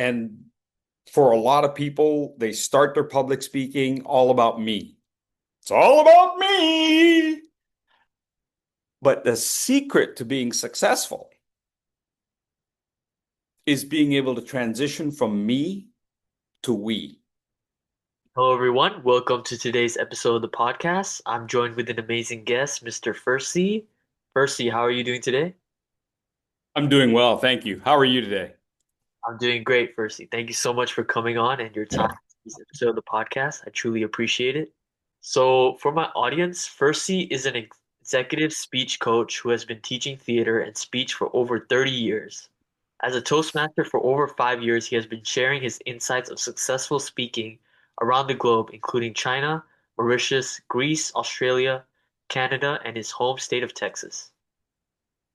And for a lot of people, they start their public speaking all about me. It's all about me. But the secret to being successful is being able to transition from me to we. Hello, everyone. Welcome to today's episode of the podcast. I'm joined with an amazing guest, Mr. Fursey. Fursey, how are you doing today? I'm doing well, thank you. How are you today? I'm doing great, Fursey. Thank you so much for coming on and your time to this episode of the podcast. I truly appreciate it. So, for my audience, Fursey is an executive speech coach who has been teaching theater and speech for over 30 years. As a toastmaster for over 5 years, he has been sharing his insights of successful speaking around the globe, including China, Mauritius, Greece, Australia, Canada, and his home state of Texas.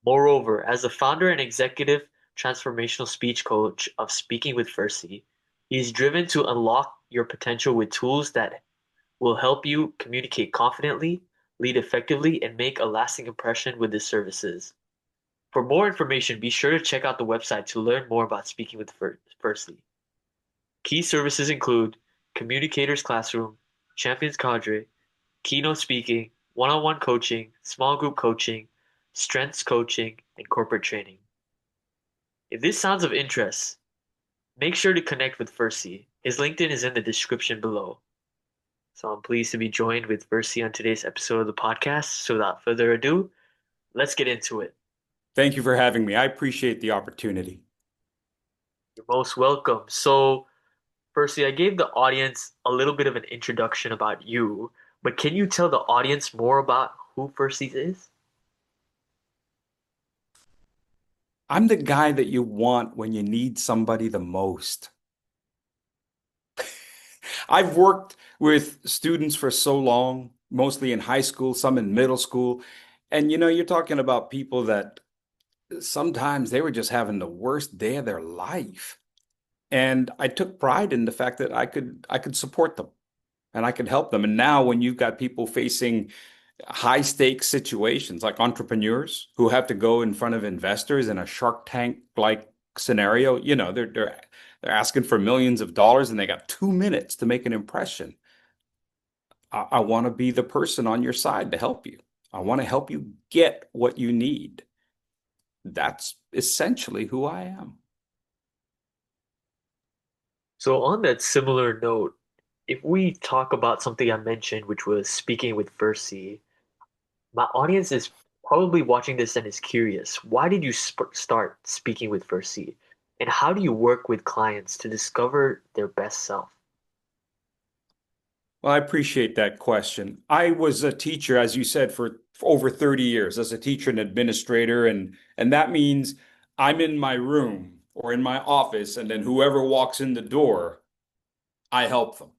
Moreover, as the founder and executive transformational speech coach of Speaking with Fursey, he is driven to unlock your potential with tools that will help you communicate confidently, lead effectively, and make a lasting impression with his services. For more information, be sure to check out the website to learn more about Speaking with Fursey. Key services include Communicators Classroom, Champions Cadre, Keynote Speaking, one-on-one coaching, small group coaching, strengths coaching, and corporate training. If this sounds of interest, make sure to connect with Fursey. His LinkedIn is in the description below. So I'm pleased to be joined with Fursey on today's episode of the podcast. So without further ado, let's get into it. Thank you for having me. I appreciate the opportunity. You're most welcome. So, Fursey, I gave the audience a little bit of an introduction about you, but can you tell the audience more about who Fursey is? I'm the guy that you want when you need somebody the most. I've worked with students for so long, mostly in high school, some in middle school. And you're talking about people that sometimes they were just having the worst day of their life. And I took pride in the fact that I could support them and I could help them. And now when you've got people facing high stakes situations like entrepreneurs who have to go in front of investors in a Shark Tank like scenario, they're asking for millions of dollars and they got 2 minutes to make an impression. I want to be the person on your side to help you. I want to help you get what you need. That's essentially who I am. So, on that similar note, if we talk about something I mentioned, which was speaking with Fursey, my audience is probably watching this and is curious. Why did you start speaking with Fursey? And how do you work with clients to discover their best self? Well, I appreciate that question. I was a teacher, as you said, for over 30 years as a teacher and administrator, and that means I'm in my room or in my office, and then whoever walks in the door, I help them.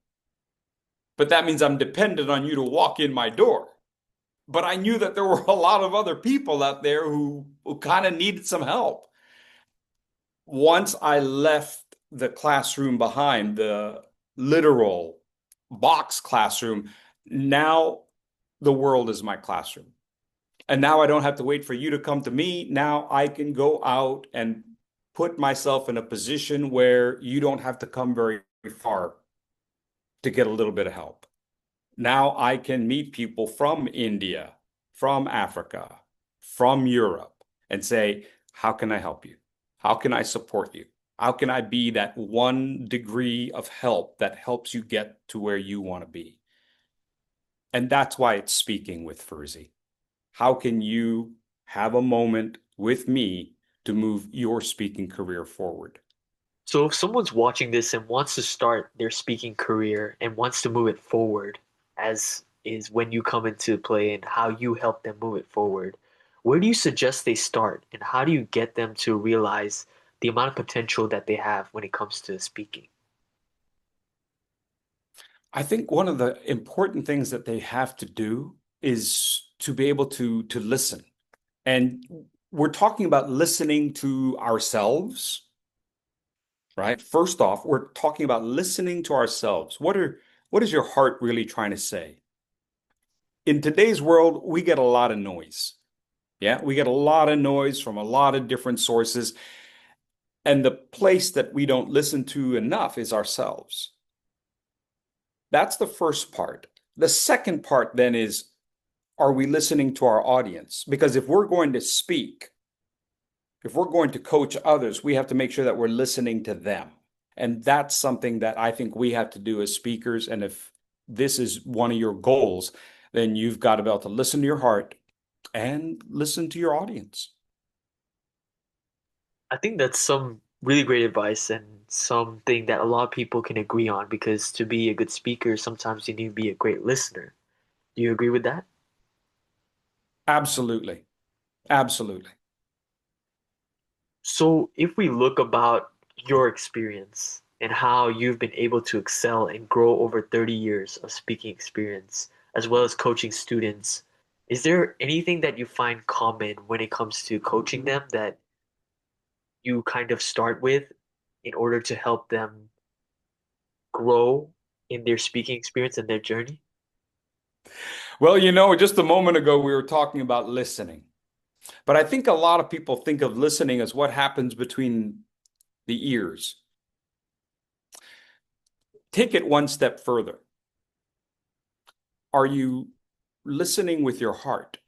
But that means I'm dependent on you to walk in my door. But I knew that there were a lot of other people out there who kind of needed some help. Once I left the classroom behind, the literal box classroom, now the world is my classroom. And now I don't have to wait for you to come to me. Now I can go out and put myself in a position where you don't have to come very far to get a little bit of help. Now I can meet people from India, from Africa, from Europe, and say, how can I help you? How can I support you? How can I be that 1 degree of help that helps you get to where you want to be? And that's why it's speaking with Fursey. How can you have a moment with me to move your speaking career forward? So, if someone's watching this and wants to start their speaking career and wants to move it forward, as is when you come into play and how you help them move it forward, where do you suggest they start and how do you get them to realize the amount of potential that they have when it comes to speaking? I think one of the important things that they have to do is to be able to listen. And we're talking about listening to ourselves, right? First off, we're talking about listening to ourselves. What is your heart really trying to say? In today's world, we get a lot of noise. Yeah, we get a lot of noise from a lot of different sources. And the place that we don't listen to enough is ourselves. That's the first part. The second part then is, are we listening to our audience? Because if we're going to speak, if we're going to coach others, we have to make sure that we're listening to them. And that's something that I think we have to do as speakers. And if this is one of your goals, then you've got to be able to listen to your heart and listen to your audience. I think that's some really great advice and something that a lot of people can agree on because to be a good speaker, sometimes you need to be a great listener. Do you agree with that? Absolutely. Absolutely. So, if we look about your experience and how you've been able to excel and grow over 30 years of speaking experience, as well as coaching students, is there anything that you find common when it comes to coaching them that you kind of start with in order to help them grow in their speaking experience and their journey? Well, just a moment ago, we were talking about listening. But I think a lot of people think of listening as what happens between the ears. Take it one step further. Are you listening with your heart?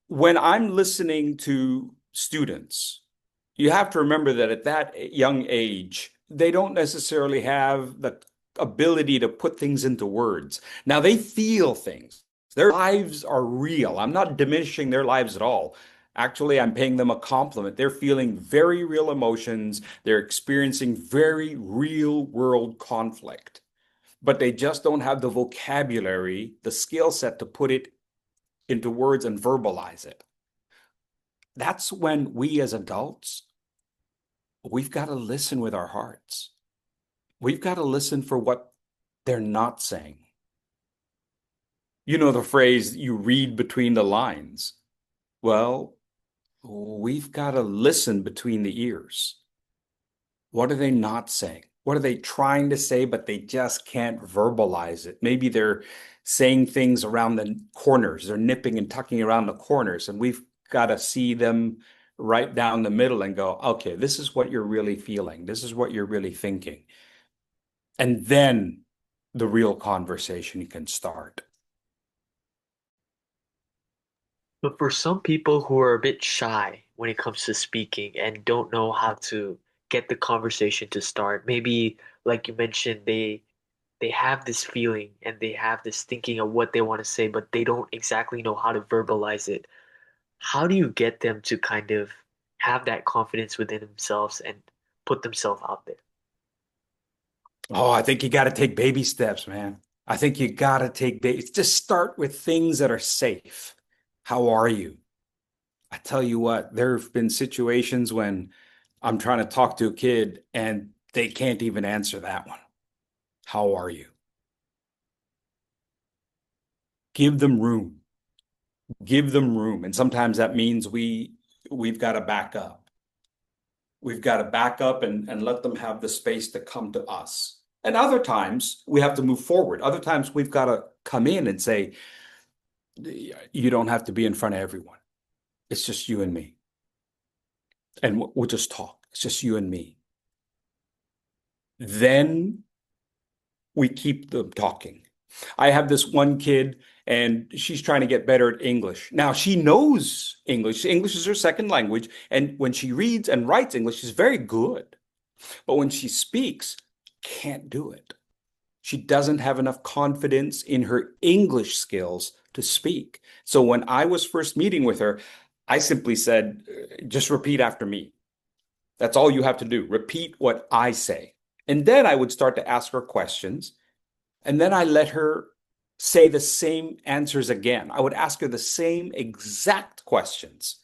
When I'm listening to students, you have to remember that at that young age, they don't necessarily have the ability to put things into words. Now they feel things. Their lives are real. I'm not diminishing their lives at all. Actually, I'm paying them a compliment. They're feeling very real emotions. They're experiencing very real world conflict, but they just don't have the vocabulary, the skill set to put it into words and verbalize it. That's when we as adults, we've got to listen with our hearts. We've got to listen for what they're not saying. You know the phrase, you read between the lines. Well, we've got to listen between the ears. What are they not saying? What are they trying to say, but they just can't verbalize it? Maybe they're saying things around the corners. They're nipping and tucking around the corners, and we've got to see them right down the middle and go, okay, this is what you're really feeling. This is what you're really thinking. And then the real conversation can start. But for some people who are a bit shy when it comes to speaking and don't know how to get the conversation to start, maybe like you mentioned, they have this feeling and they have this thinking of what they want to say, but they don't exactly know how to verbalize it. How do you get them to kind of have that confidence within themselves and put themselves out there? Oh, I think you got to take baby steps, man. I think you got to take baby. Just start with things that are safe. How are you? I tell you what, there have been situations when I'm trying to talk to a kid and they can't even answer that one. How are you? Give them room. Give them room. And sometimes that means we've got to back up. We've got to back up and let them have the space to come to us. And other times we have to move forward. Other times we've got to come in and say, you don't have to be in front of everyone. It's just you and me. And we'll just talk. It's just you and me. Then we keep them talking. I have this one kid and she's trying to get better at English. Now she knows English. English is her second language. And when she reads and writes English, she's very good. But when she speaks, can't do it. She doesn't have enough confidence in her English skills to speak. So when I was first meeting with her, I simply said, just repeat after me. That's all you have to do. Repeat what I say. And then I would start to ask her questions. And then I let her say the same answers again. I would ask her the same exact questions.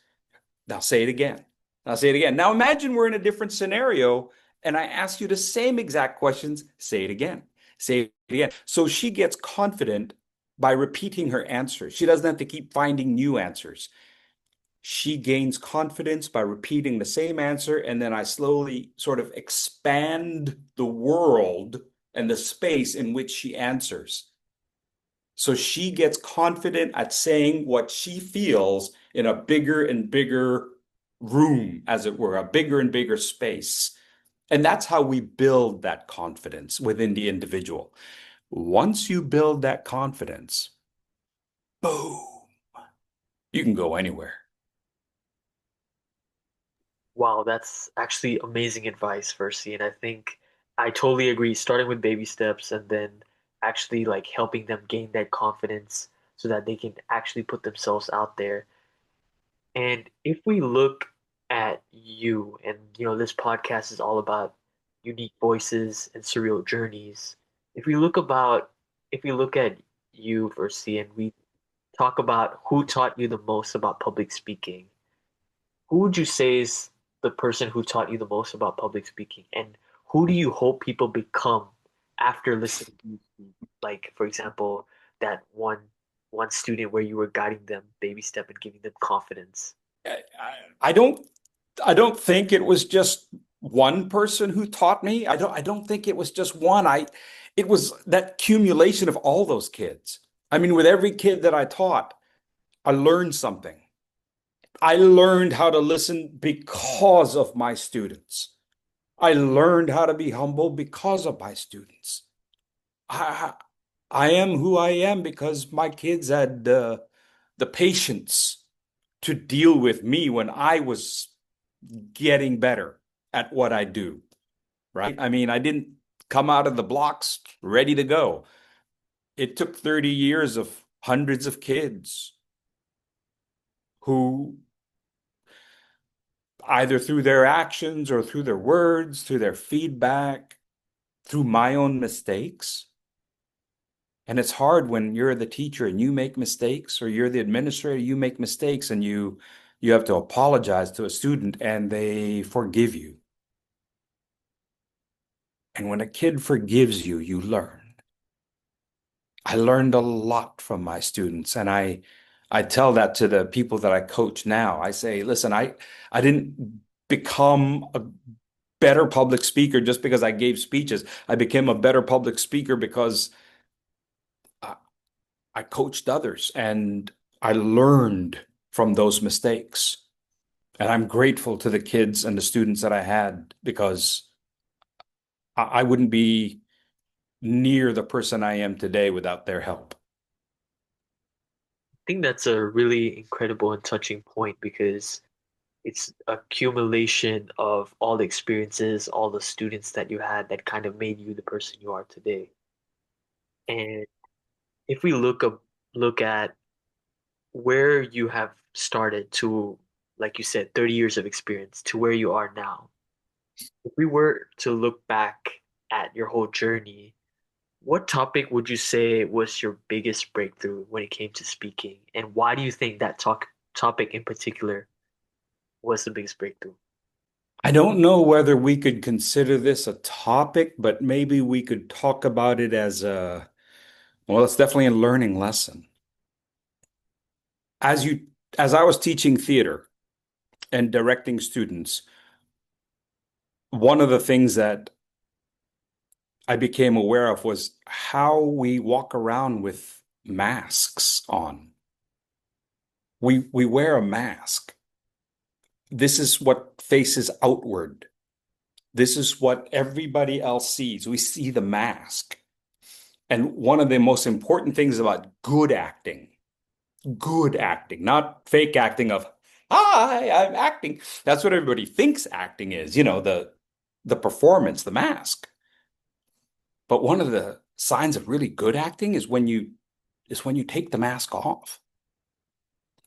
Now say it again. Now say it again. Now imagine we're in a different scenario and I ask you the same exact questions. Say it again. Say it again. So she gets confident by repeating her answers. She doesn't have to keep finding new answers. She gains confidence by repeating the same answer, and then I slowly sort of expand the world and the space in which she answers. So she gets confident at saying what she feels in a bigger and bigger room, as it were, a bigger and bigger space. And that's how we build that confidence within the individual. Once you build that confidence, boom, you can go anywhere. Wow, that's actually amazing advice, Versi. And I think I totally agree, starting with baby steps and then actually like helping them gain that confidence so that they can actually put themselves out there. And if we look at you, and this podcast is all about unique voices and surreal journeys. If we look at you, Versi, and we talk about who taught you the most about public speaking, who would you say is the person who taught you the most about public speaking? And who do you hope people become after listening to you speak? Like, for example, that one student where you were guiding them baby step and giving them confidence. I, I don't I don't think it was just one person who taught me. I don't think it was just one. It was that accumulation of all those kids. I mean, with every kid that I taught, I learned something. I learned how to listen because of my students. I learned how to be humble because of my students. I I am who I am because my kids had the patience to deal with me when I was getting better at what I do, right? I mean, I didn't come out of the blocks ready to go. It took 30 years of hundreds of kids who either through their actions or through their words, through their feedback, through my own mistakes. And it's hard when you're the teacher and you make mistakes, or you're the administrator, you make mistakes, and you have to apologize to a student and they forgive you. And when a kid forgives you, you learn. I learned a lot from my students, and I tell that to the people that I coach now. I say, listen, I didn't become a better public speaker just because I gave speeches. I became a better public speaker because I, I coached others and I learned from those mistakes. And I'm grateful to the kids and the students that I had because I wouldn't be near the person I am today without their help. I think that's a really incredible and touching point because it's accumulation of all the experiences, all the students that you had that kind of made you the person you are today. And if we look at where you have started to, like you said, 30 years of experience to where you are now. If we were to look back at your whole journey, what topic would you say was your biggest breakthrough when it came to speaking? And why do you think that topic in particular was the biggest breakthrough? I don't know whether we could consider this a topic, but maybe we could talk about it as well, it's definitely a learning lesson. As you, as I was teaching theater and directing students, one of the things that I became aware of was how we walk around with masks on. We wear a mask. This is what faces outward. This is what everybody else sees. We see the mask. And one of the most important things about good acting, not fake acting of, hi, I'm acting. That's what everybody thinks acting is, the performance, the mask. But one of the signs of really good acting is when you take the mask off.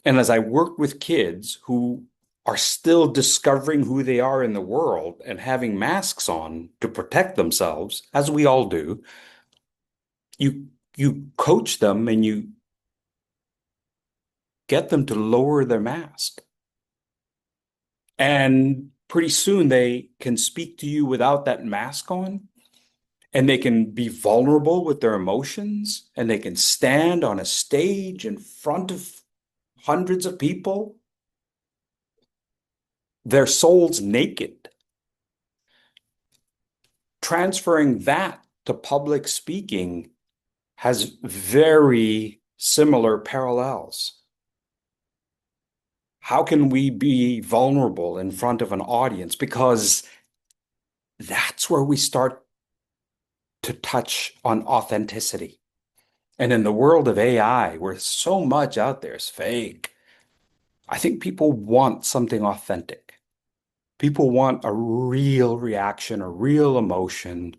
And as I work with kids who are still discovering who they are in the world and having masks on to protect themselves, as we all do, you coach them and you get them to lower their mask. And pretty soon they can speak to you without that mask on, and they can be vulnerable with their emotions, and they can stand on a stage in front of hundreds of people, their souls naked. Transferring that to public speaking has very similar parallels. How can we be vulnerable in front of an audience? Because that's where we start to touch on authenticity. And in the world of AI, where so much out there is fake, I think people want something authentic. People want a real reaction, a real emotion,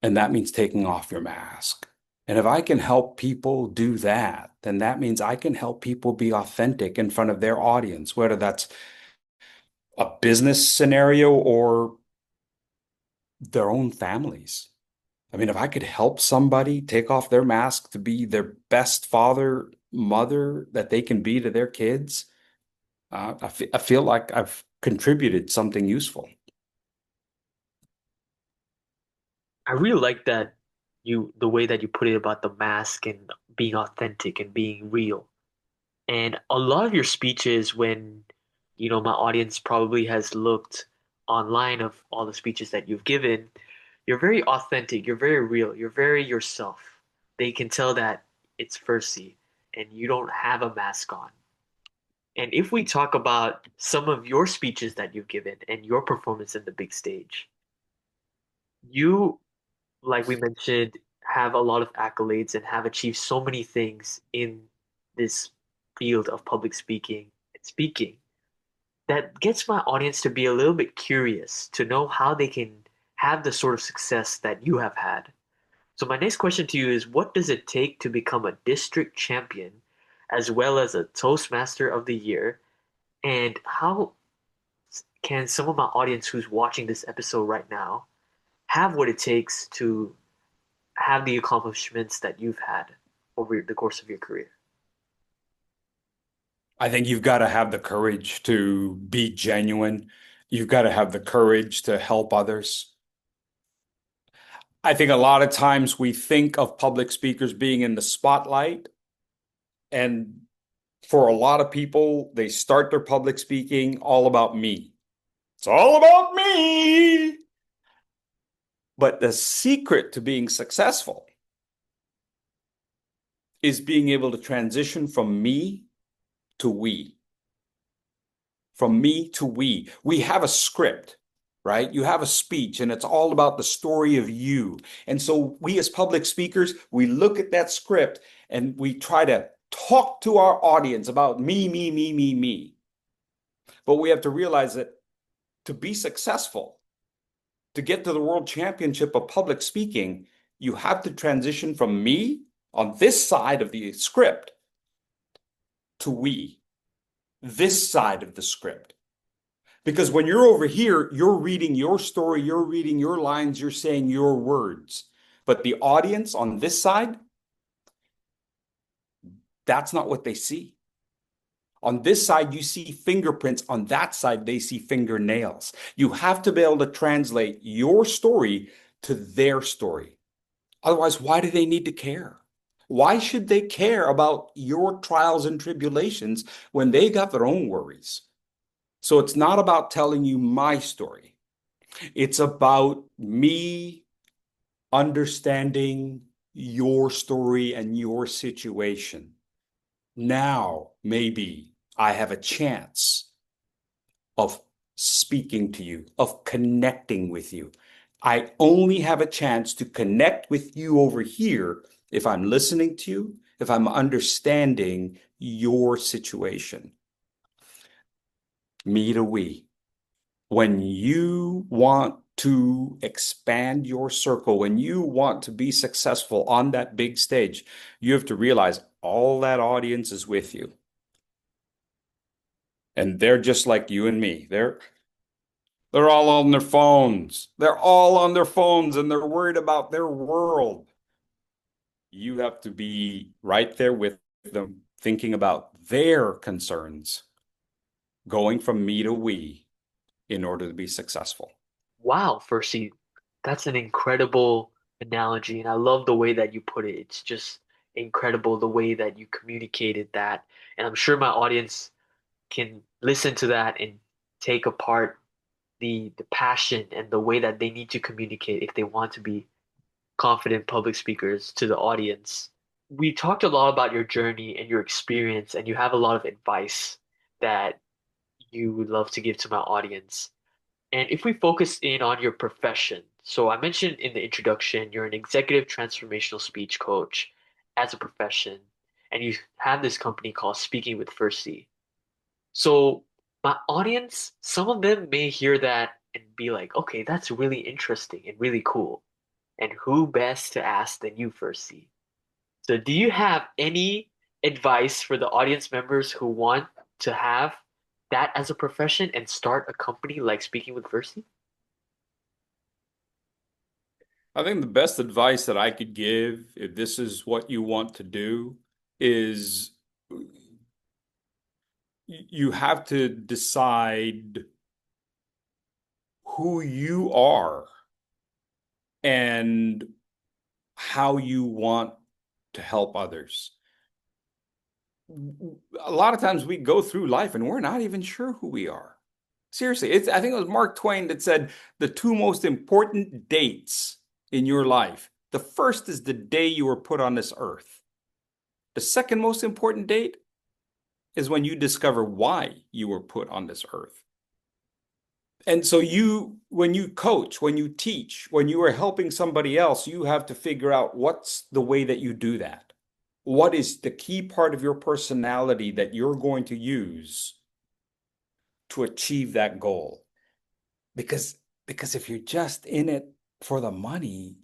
and that means taking off your mask. And if I can help people do that, then that means I can help people be authentic in front of their audience, whether that's a business scenario or their own families. I mean, if I could help somebody take off their mask to be their best father, mother that they can be to their kids, I feel like I've contributed something useful. I really like that the way that you put it about the mask and being authentic and being real. And a lot of your speeches, when, my audience probably has looked online of all the speeches that you've given, you're very authentic, you're very real, you're very yourself. They can tell that it's Fursey and you don't have a mask on. And if we talk about some of your speeches that you've given and your performance in the big stage, you, like we mentioned, have a lot of accolades and have achieved so many things in this field of public speaking and speaking that gets my audience to be a little bit curious to know how they can have the sort of success that you have had. So my next question to you is, what does it take to become a district champion as well as a Toastmaster of the Year? And how can some of my audience who's watching this episode right now have what it takes to have the accomplishments that you've had over the course of your career? I think you've got to have the courage to be genuine. You've got to have the courage to help others. I think a lot of times we think of public speakers being in the spotlight, and for a lot of people, they start their public speaking all about me. It's all about me. But the secret to being successful is being able to transition from me to we. From me to we. We have a script, right? You have a speech, and it's all about the story of you. And so we as public speakers, we look at that script and we try to talk to our audience about me, me, me, me, me. But we have to realize that to be successful, to get to the world championship of public speaking, you have to transition from me on this side of the script to we, this side of the script. Because when you're over here, you're reading your story, you're reading your lines, you're saying your words. But the audience on this side, that's not what they see. On this side, you see fingerprints. On that side, they see fingernails. You have to be able to translate your story to their story. Otherwise, why do they need to care? Why should they care about your trials and tribulations when they got their own worries? So it's not about telling you my story. It's about me understanding your story and your situation. Now, maybe I have a chance of speaking to you, of connecting with you. I only have a chance to connect with you over here if I'm listening to you, if I'm understanding your situation. Me to we. When you want to expand your circle, when you want to be successful on that big stage, you have to realize all that audience is with you. And they're just like you and me. They're all on their phones. They're all on their phones and they're worried about their world. You have to be right there with them, thinking about their concerns, going from me to we in order to be successful. Wow, Percy, that's an incredible analogy, and I love the way that you put it. It's just incredible the way that you communicated that, and I'm sure my audience can listen to that and take apart the passion and the way that they need to communicate if they want to be confident public speakers to the audience. We talked a lot about your journey and your experience, and you have a lot of advice that you would love to give to my audience? And if we focus in on your profession, so I mentioned in the introduction, you're an executive transformational speech coach as a profession, and you have this company called Speaking with Fursey. So my audience, some of them may hear that and be like, okay, that's really interesting and really cool. And who best to ask than you, Fursey? So do you have any advice for the audience members who want to have that as a profession and start a company like Speaking with Fursey? I think the best advice that I could give, if this is what you want to do, is you have to decide who you are and how you want to help others. A lot of times we go through life and we're not even sure who we are. Seriously, I think it was Mark Twain that said the two most important dates in your life. The first is the day you were put on this earth. The second most important date is when you discover why you were put on this earth. And so when you coach, when you teach, when you are helping somebody else, you have to figure out what's the way that you do that. What is the key part of your personality that you're going to use to achieve that goal? Because because if you're just in it for the money,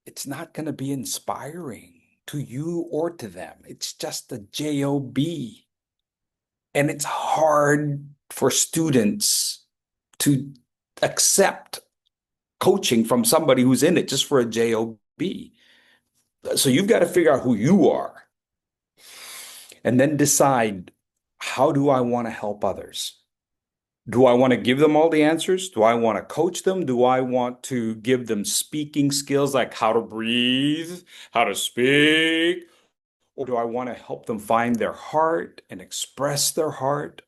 it's not going to be inspiring to you or to them. It's just a job. And it's hard for students to accept coaching from somebody who's in it just for a job. So you've got to figure out who you are and then decide, how do I want to help others? Do I want to give them all the answers? Do I want to coach them? Do I want to give them speaking skills like how to breathe, how to speak? Or do I want to help them find their heart and express their heart?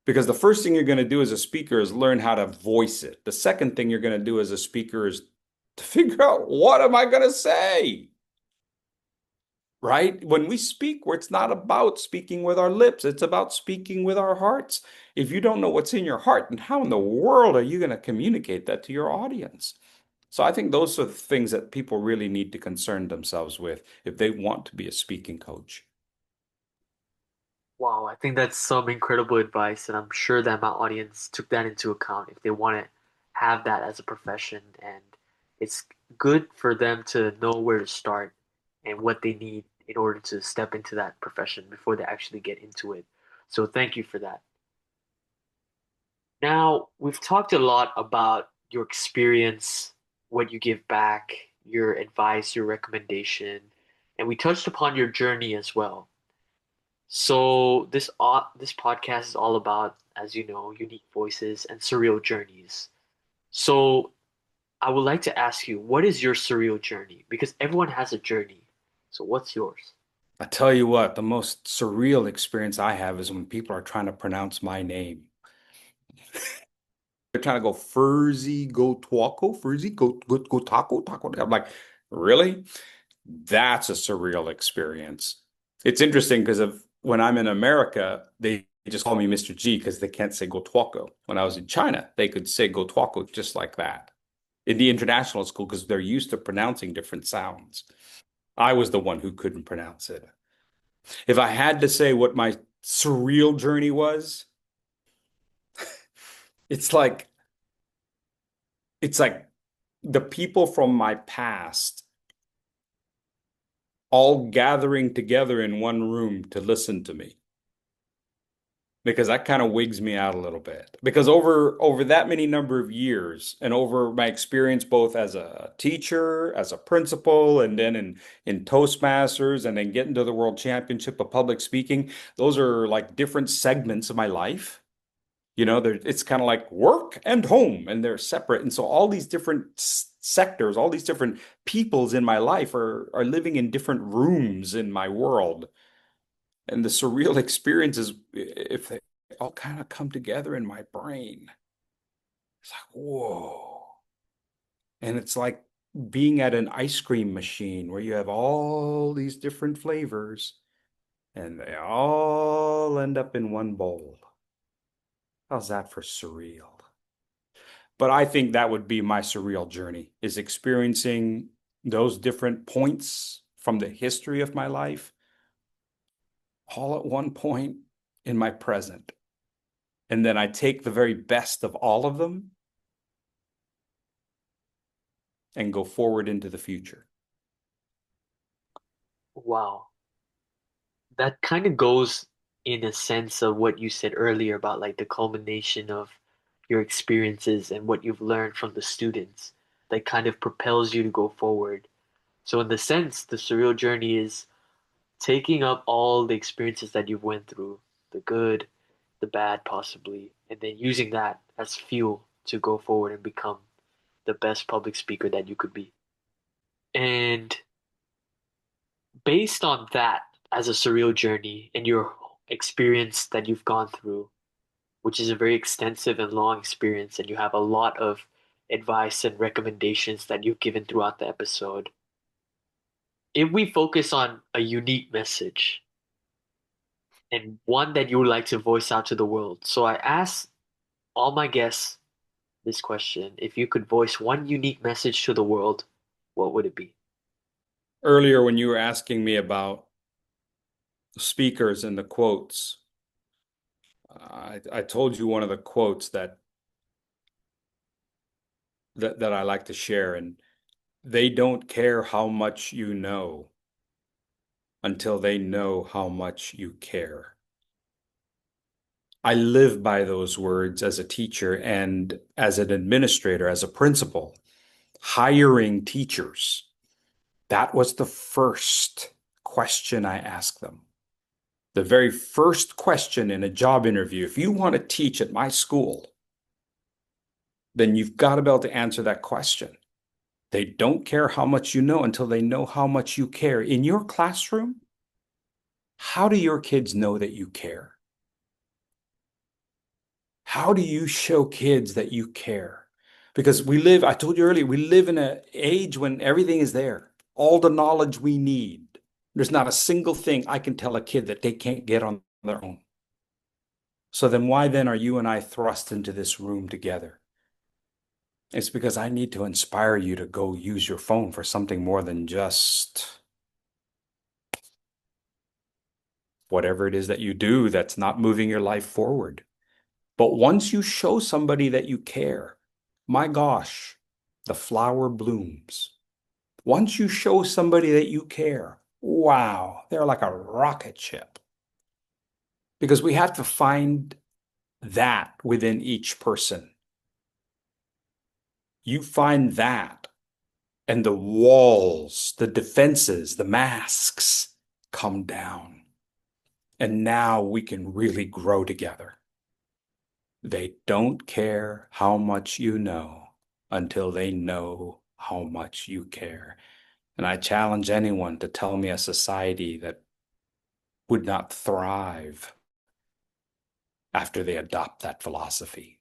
Because the first thing you're going to do as a speaker is learn how to voice it. The second thing you're going to do as a speaker is to figure out, what am I going to say? Right? When we speak, where it's not about speaking with our lips, it's about speaking with our hearts. If you don't know what's in your heart, and how in the world are you going to communicate that to your audience? So I think those are the things that people really need to concern themselves with if they want to be a speaking coach. Wow, I think that's some incredible advice, and I'm sure that my audience took that into account if they want to have that as a profession. And it's good for them to know where to start and what they need in order to step into that profession before they actually get into it. So thank you for that. Now, we've talked a lot about your experience, what you give back, your advice, your recommendation, and we touched upon your journey as well. So this podcast is all about, as you know, unique voices and surreal journeys. So I would like to ask you, what is your surreal journey? Because everyone has a journey. So what's yours? I tell you what, the most surreal experience I have is when people are trying to pronounce my name. They're trying to go Fursey, go Twaco, Fursey, go taco, taco. I'm like, really? That's a surreal experience. It's interesting because of when I'm in America, they just call me Mr. G because they can't say go Twaco. When I was in China, they could say go Twaco just like that. In the international school, because they're used to pronouncing different sounds. I was the one who couldn't pronounce it. If I had to say what my surreal journey was, it's like it's like the people from my past all gathering together in one room to listen to me. Because that kind of wigs me out a little bit. Because over that many number of years and over my experience both as a teacher, as a principal, and then in Toastmasters and then getting to the World Championship of Public Speaking, those are like different segments of my life. It's kind of like work and home, and they're separate. And so all these different sectors, all these different peoples in my life are living in different rooms in my world. And the surreal experiences, if they all kind of come together in my brain, it's like, whoa. And it's like being at an ice cream machine where you have all these different flavors and they all end up in one bowl. How's that for surreal? But I think that would be my surreal journey, is experiencing those different points from the history of my life all at one point in my present. And then I take the very best of all of them and go forward into the future. Wow. That kind of goes in a sense of what you said earlier about like the culmination of your experiences and what you've learned from the students that kind of propels you to go forward. So in the sense, the surreal journey is taking up all the experiences that you've went through, the good, the bad possibly, and then using that as fuel to go forward and become the best public speaker that you could be. And based on that as a surreal journey and your experience that you've gone through, which is a very extensive and long experience, and you have a lot of advice and recommendations that you've given throughout the episode. If we focus on a unique message and one that you would like to voice out to the world. So I asked all my guests this question. If you could voice one unique message to the world, what would it be? Earlier, when you were asking me about speakers and the quotes, I told you one of the quotes that I like to share, and they don't care how much you know until they know how much you care. I live by those words as a teacher and as an administrator, as a principal, hiring teachers. That was the first question I asked them. The very first question in a job interview, if you want to teach at my school, then you've got to be able to answer that question. They don't care how much you know until they know how much you care. In your classroom, how do your kids know that you care? How do you show kids that you care? Because I told you earlier, we live in an age when everything is there, all the knowledge we need. There's not a single thing I can tell a kid that they can't get on their own. So then why then are you and I thrust into this room together? It's because I need to inspire you to go use your phone for something more than just whatever it is that you do that's not moving your life forward. But once you show somebody that you care, my gosh, the flower blooms. Once you show somebody that you care, wow, they're like a rocket ship. Because we have to find that within each person. You find that, and the walls, the defenses, the masks come down. And now we can really grow together. They don't care how much you know until they know how much you care. And I challenge anyone to tell me a society that would not thrive after they adopt that philosophy.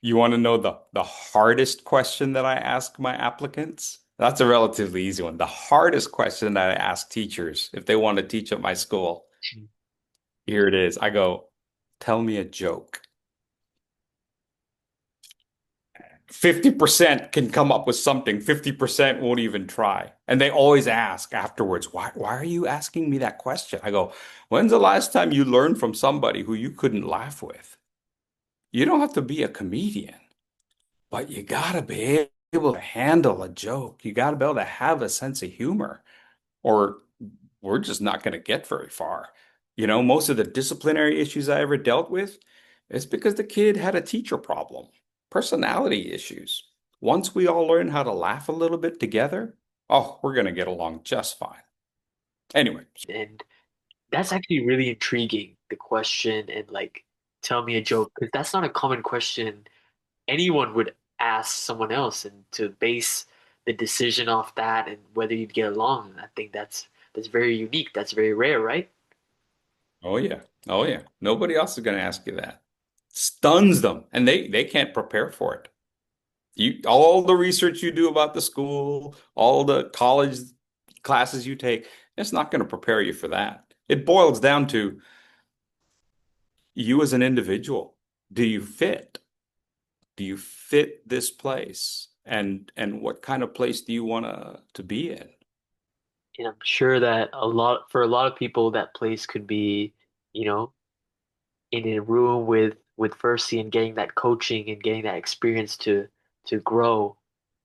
You want to know the hardest question that I ask my applicants? That's a relatively easy one. The hardest question that I ask teachers if they want to teach at my school, here it is. I go, tell me a joke. 50% can come up with something, 50% won't even try. And they always ask afterwards, why are you asking me that question? I go, when's the last time you learned from somebody who you couldn't laugh with? You don't have to be a comedian, but you gotta be able to handle a joke. You gotta be able to have a sense of humor, or we're just not going to get very far. Most of the disciplinary issues I ever dealt with is because the kid had a teacher problem, personality issues. Once we all learn how to laugh a little bit together, oh, we're going to get along just fine. Anyway, And that's actually really intriguing, the question and like tell me a joke, because that's not a common question anyone would ask someone else, and to base the decision off that and whether you'd get along, I think that's very unique. That's very rare, right? oh yeah, oh yeah. Nobody else is going to ask you that. Stuns them, and they can't prepare for it. All the research you do about the school, all the college classes you take, it's not going to prepare you for that. It boils down to you as an individual. Do you fit? Do you fit this place? And what kind of place do you want to be in? And I'm sure that for a lot of people, that place could be, you know, in a room with Fursey and getting that coaching and getting that experience to grow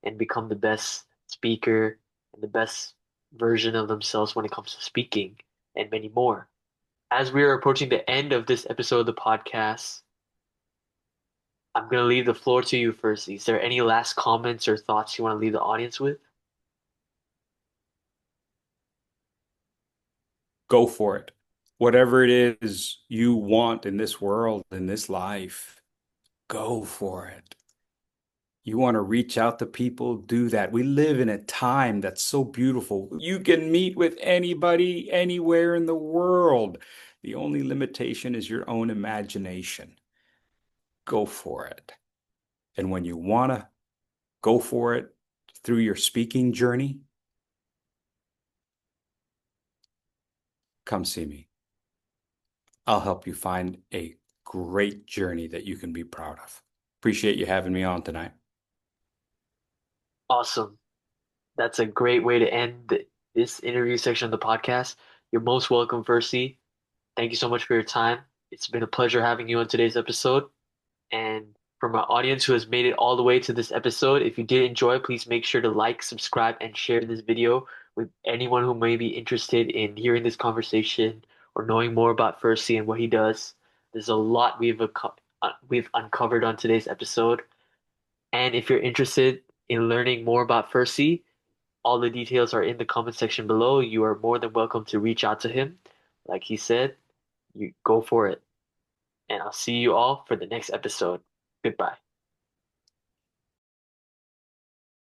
and become the best speaker and the best version of themselves when it comes to speaking and many more. As we are approaching the end of this episode of the podcast, I'm going to leave the floor to you first. Is there any last comments or thoughts you want to leave the audience with? Go for it. Whatever it is you want in this world, in this life, go for it. You want to reach out to people, do that. We live in a time that's so beautiful. You can meet with anybody, anywhere in the world. The only limitation is your own imagination. Go for it. And when you want to go for it through your speaking journey, come see me. I'll help you find a great journey that you can be proud of. Appreciate you having me on tonight. Awesome. That's a great way to end this interview section of the podcast. You're most welcome, Fursey. Thank you so much for your time. It's been a pleasure having you on today's episode. And for my audience who has made it all the way to this episode, if you did enjoy, please make sure to like, subscribe, and share this video with anyone who may be interested in hearing this conversation or knowing more about Fursey and what he does. There's a lot we've uncovered on today's episode. And if you're interested in learning more about Fursey, all the details are in the comment section below. You are more than welcome to reach out to him. Like he said, you go for it. And I'll see you all for the next episode. Goodbye.